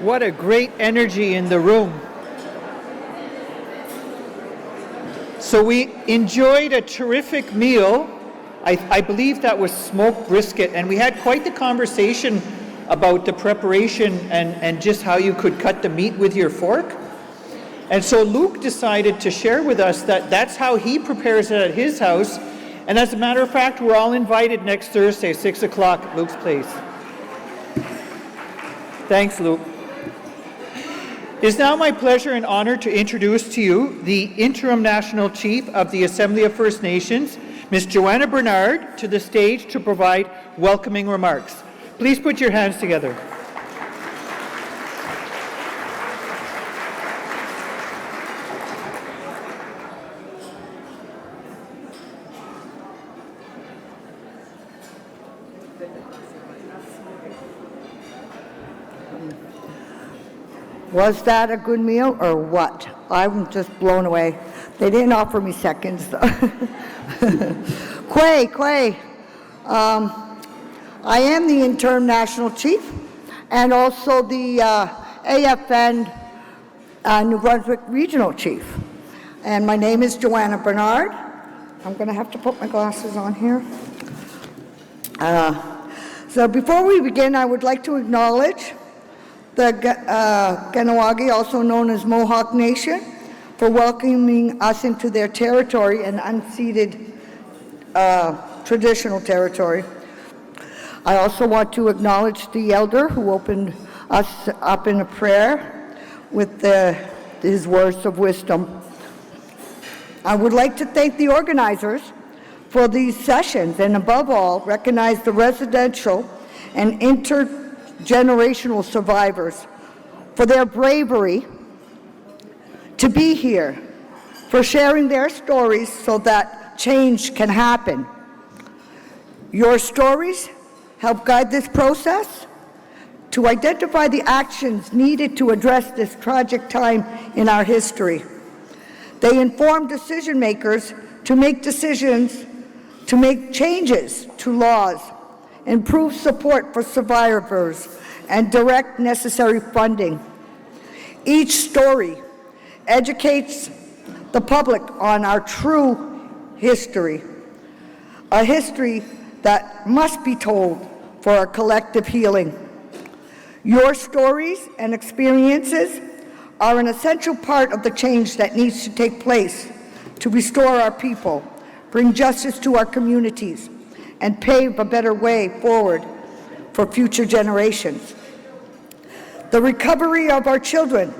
What a great energy in the room. So we enjoyed a terrific meal. I believe that was smoked brisket, and we had quite the conversation about the preparation and just how you could cut the meat with your fork. And so Luke decided to share with us that that's how he prepares it at his house. And as a matter of fact, we're all invited next Thursday, 6 o'clock at Luke's place. Thanks, Luke. It is now my pleasure and honor to introduce to you the Interim National Chief of the Assembly of First Nations, Ms. Joanna Bernard, to the stage to provide welcoming remarks. Please put your hands together. Was that a good meal or what? I'm just blown away. They didn't offer me seconds. Quay. I am the interim national chief and also the AFN New Brunswick regional chief. And my name is Joanna Bernard. I'm going to have to put my glasses on here. So before we begin, I would like to acknowledge the Ganawagi, also known as Mohawk Nation, for welcoming us into their territory and unceded traditional territory. I also want to acknowledge the elder who opened us up in a prayer with his words of wisdom. I would like to thank the organizers for these sessions and above all recognize the residential and intergenerational survivors for their bravery to be here, for sharing their stories so that change can happen. Your stories help guide this process to identify the actions needed to address this tragic time in our history. They inform decision makers to make decisions, to make changes to laws, improve support for survivors, and direct necessary funding. Each story educates the public on our true history, a history that must be told for our collective healing. Your stories and experiences are an essential part of the change that needs to take place to restore our people, bring justice to our communities, and pave a better way forward for future generations. The recovery of our children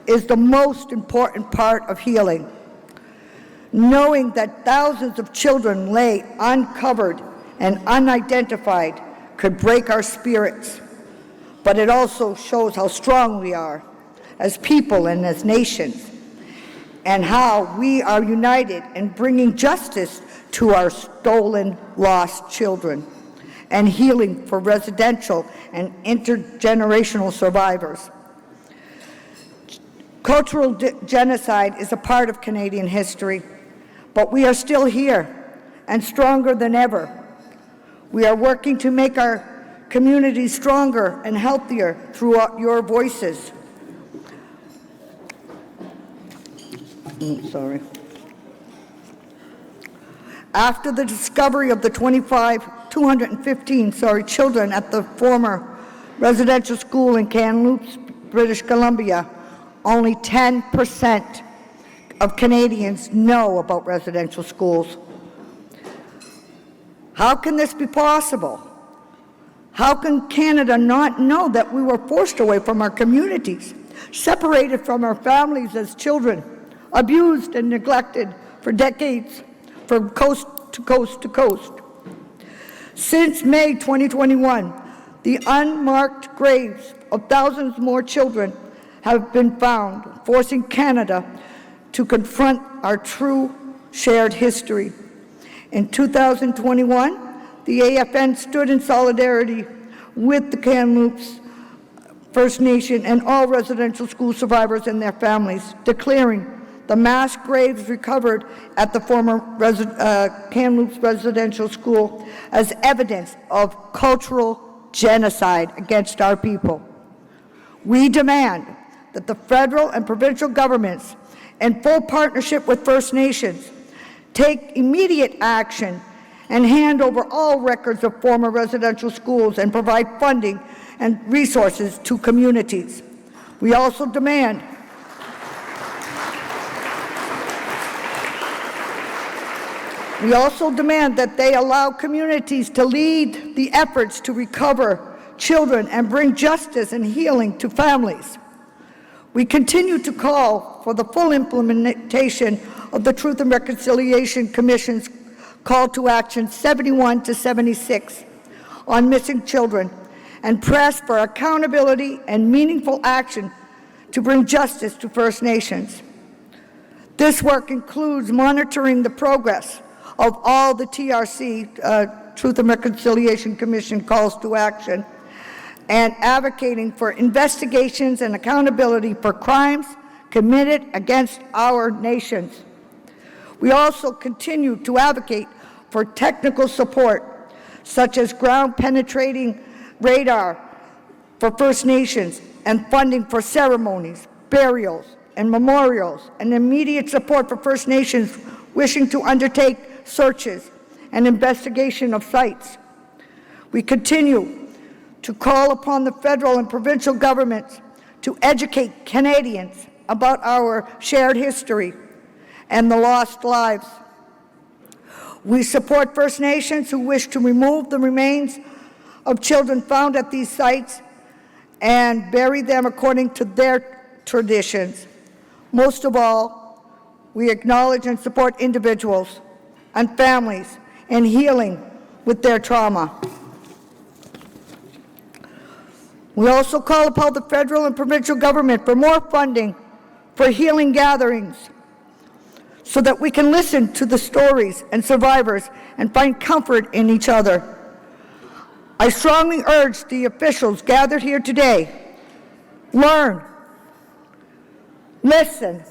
is the most important part of healing. Knowing that thousands of children lay uncovered and unidentified could break our spirits, but it also shows how strong we are as people and as nations, and how we are united in bringing justice to our stolen, lost children, and healing for residential and intergenerational survivors. Cultural genocide is a part of Canadian history, but we are still here and stronger than ever. We are working to make our communities stronger and healthier through your voices. After the discovery of the 215 children at the former residential school in Kamloops, British Columbia, only 10% of Canadians know about residential schools. How can this be possible? How can Canada not know that we were forced away from our communities, separated from our families as children, abused and neglected for decades, from coast to coast to coast? Since May 2021, the unmarked graves of thousands more children have been found, forcing Canada to confront our true shared history. In 2021, the AFN stood in solidarity with the Kamloops First Nation and all residential school survivors and their families, declaring the mass graves recovered at the former Kamloops residential school as evidence of cultural genocide against our people. We demand that the federal and provincial governments, in full partnership with First Nations, take immediate action and hand over all records of former residential schools and provide funding and resources to communities. We also demand that they allow communities to lead the efforts to recover children and bring justice and healing to families. We continue to call for the full implementation of the Truth and Reconciliation Commission's Call to Action 71 to 76 on missing children and press for accountability and meaningful action to bring justice to First Nations. This work includes monitoring the progress of all the TRC, Truth and Reconciliation Commission calls to action, and advocating for investigations and accountability for crimes committed against our nations. We also continue to advocate for technical support, such as ground-penetrating radar for First Nations and funding for ceremonies, burials, and memorials, and immediate support for First Nations wishing to undertake searches and investigation of sites. We continue to call upon the federal and provincial governments to educate Canadians about our shared history and the lost lives. We support First Nations who wish to remove the remains of children found at these sites and bury them according to their traditions. Most of all, we acknowledge and support individuals and families in healing with their trauma. We also call upon the federal and provincial government for more funding for healing gatherings so that we can listen to the stories and survivors and find comfort in each other. I strongly urge the officials gathered here today, learn, listen,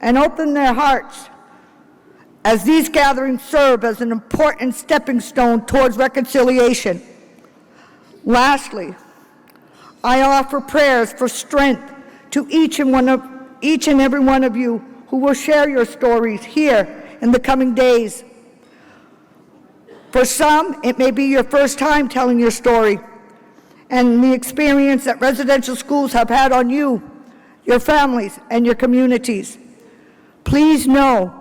and open their hearts as these gatherings serve as an important stepping stone towards reconciliation. Lastly, I offer prayers for strength to each and every one of you who will share your stories here in the coming days. For some, it may be your first time telling your story, and the experience that residential schools have had on you, your families, and your communities. Please know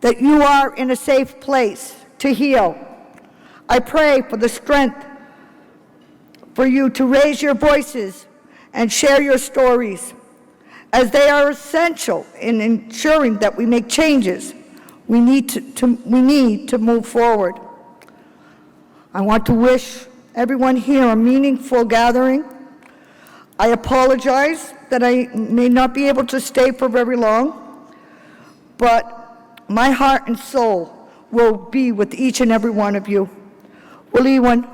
that you are in a safe place to heal. I pray for the strength for you to raise your voices and share your stories, as they are essential in ensuring that we make changes. We need to move forward. I want to wish everyone here a meaningful gathering. I apologize that I may not be able to stay for very long, but my heart and soul will be with each and every one of you. Waliwan,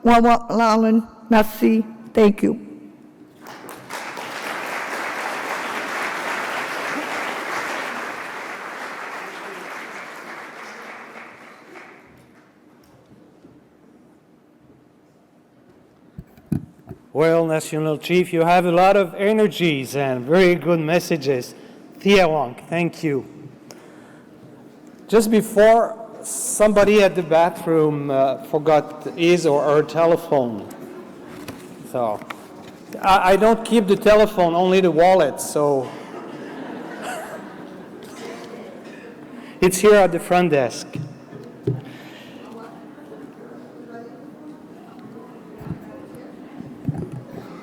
Wawalan, merci, thank you. Well, National Chief, you have a lot of energies and very good messages. Thea Wong, thank you. Just before, somebody at the bathroom forgot his or her telephone. So, I don't keep the telephone, only the wallet, so. It's here at the front desk.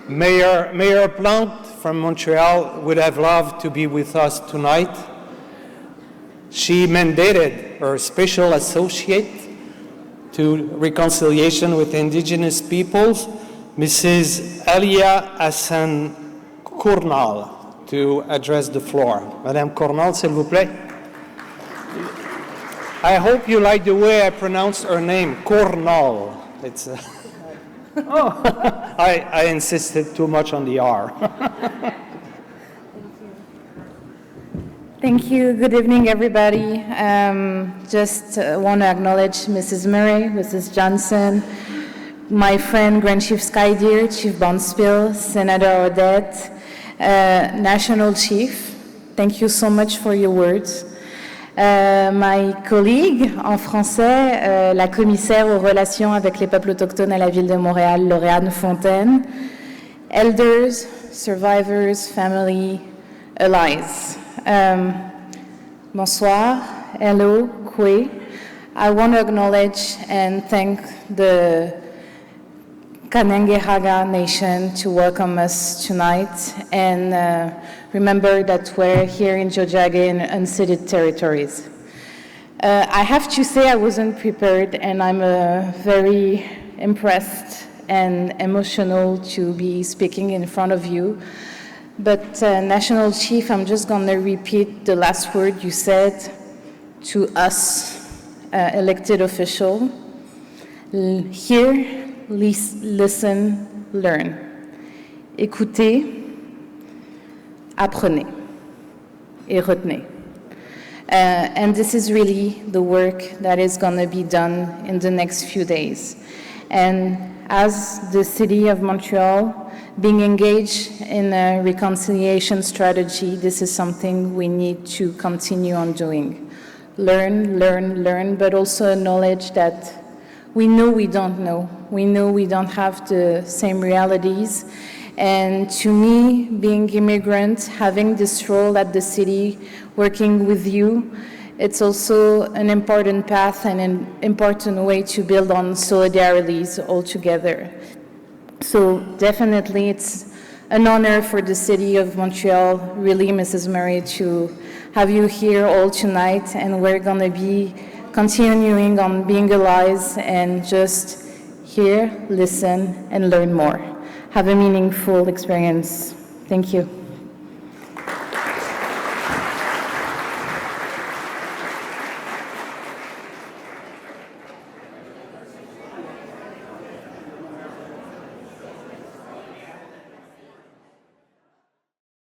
Mayor Plante from Montreal would have loved to be with us tonight. She mandated her special associate to reconciliation with Indigenous peoples, Mrs. Alia Hassan Kournal, to address the floor. Madame Kournal, s'il vous plaît. I hope you like the way I pronounced her name, Kournal. It's oh, I insisted too much on the R. Thank you. Good evening, everybody. Just want to acknowledge Mrs. Murray, Mrs. Johnson, my friend Grand Chief Skydeer, Chief Bonspiel, Senator Odette, National Chief, thank you so much for your words. My colleague en français, la commissaire aux relations avec les peuples autochtones à la ville de Montréal, Lauriane Fontaine, elders, survivors, family, allies. Bonsoir, hello, kwe. I want to acknowledge and thank the Kanengehaga Nation to welcome us tonight, and remember that we're here in Tiohtià:ke in unceded territories. I have to say I wasn't prepared, and I'm very impressed and emotional to be speaking in front of you. But National Chief, I'm just going to repeat the last word you said to us, elected official. Hear, listen, learn. Écoutez, apprenez, et retenez. And this is really the work that is going to be done in the next few days. And as the City of Montreal, being engaged in a reconciliation strategy, this is something we need to continue on doing. Learn, learn, learn, but also acknowledge that we know we don't know. We know we don't have the same realities. And to me, being immigrant, having this role at the city, working with you, it's also an important path and an important way to build on solidarities all together. So definitely it's an honor for the City of Montreal, really, Mrs. Murray, to have you here all tonight, and we're going to be continuing on being allies and just hear, listen, and learn more. Have a meaningful experience. Thank you.